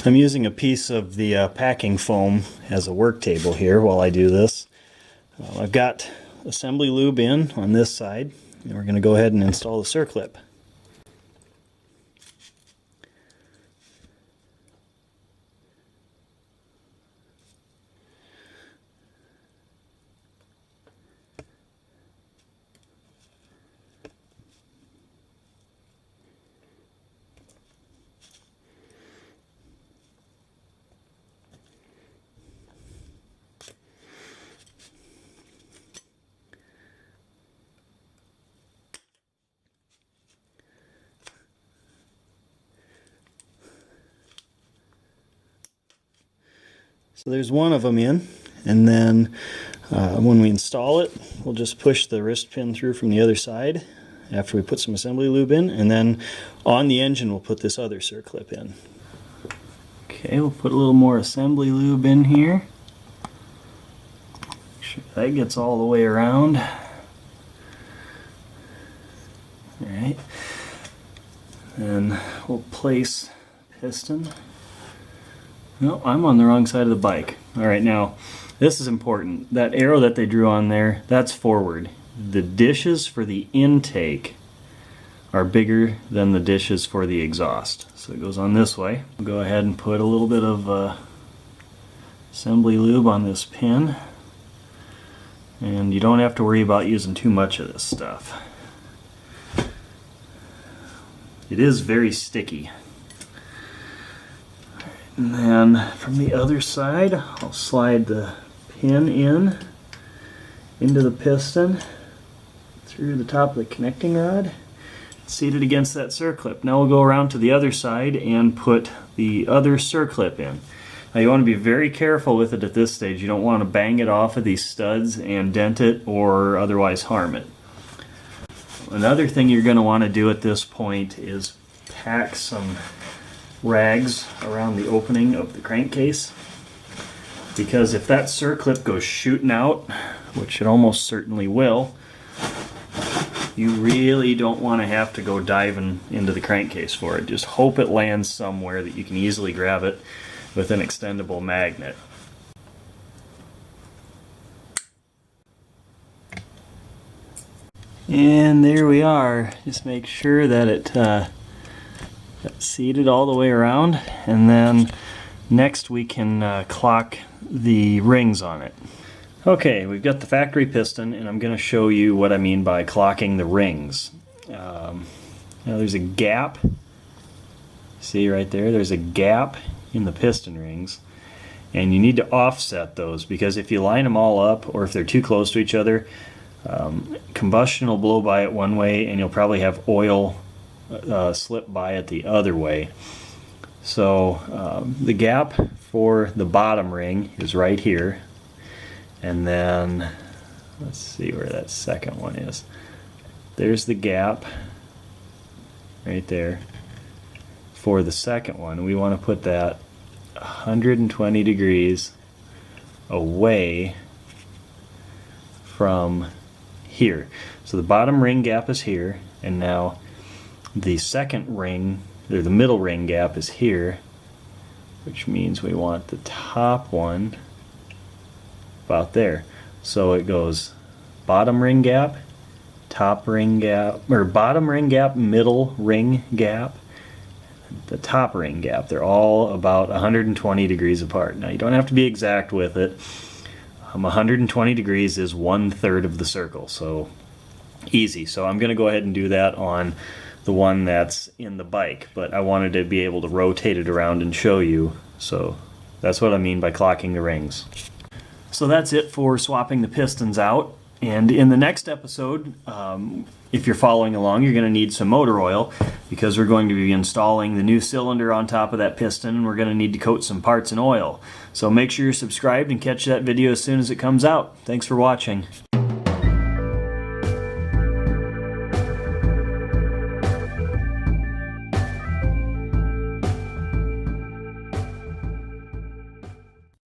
I'm using a piece of the packing foam as a work table here while I do this. I've got assembly lube in on this side, and we're going to go ahead and install the Circlip. So there's one of them in, and then when we install it, we'll just push the wrist pin through from the other side after we put some assembly lube in, and then on the engine we'll put this other Circlip in. Okay, we'll put a little more assembly lube in here. Make sure that gets all the way around. Alright, then we'll place piston. No, I'm on the wrong side of the bike. Alright, now this is important. That arrow that they drew on there, that's forward. The dishes for the intake are bigger than the dishes for the exhaust. So it goes on this way. We'll go ahead and put a little bit of assembly lube on this pin. And you don't have to worry about using too much of this stuff. It is very sticky. And then from the other side, I'll slide the pin into the piston through the top of the connecting rod, seat it against that Circlip. Now we'll go around to the other side and put the other Circlip in. Now you want to be very careful with it at this stage. You don't want to bang it off of these studs and dent it or otherwise harm it. Another thing you're going to want to do at this point is pack some rags around the opening of the crankcase, because if that Circlip goes shooting out, which it almost certainly will, you really don't want to have to go diving into the crankcase for it. Just hope it lands somewhere that you can easily grab it with an extendable magnet. And there we are. Just make sure that it got seated all the way around, and then next we can clock the rings on it. Okay, we've got the factory piston, and I'm going to show you what I mean by clocking the rings. Now there's a gap. See right there? There's a gap in the piston rings, and you need to offset those, because if you line them all up, or if they're too close to each other, combustion will blow by it one way, and you'll probably have oil slip by it the other way. So the gap for the bottom ring is right here, and then let's see where that second one is. There's the gap right there for the second one. We want to put that 120 degrees away from here. So the bottom ring gap is here, and now the second ring, or the middle ring gap, is here, which means we want the top one about there. So it goes bottom ring gap, top ring gap, or bottom ring gap, middle ring gap, the top ring gap. They're all about 120 degrees apart. Now you don't have to be exact with it. 120 degrees is 1/3 of the circle, so easy. So I'm going to go ahead and do that on the one that's in the bike, but I wanted to be able to rotate it around and show you, so that's what I mean by clocking the rings. So that's it for swapping the pistons out, and in the next episode, if you're following along, you're going to need some motor oil, because we're going to be installing the new cylinder on top of that piston, and we're going to need to coat some parts in oil. So make sure you're subscribed and catch that video as soon as it comes out. Thanks for watching.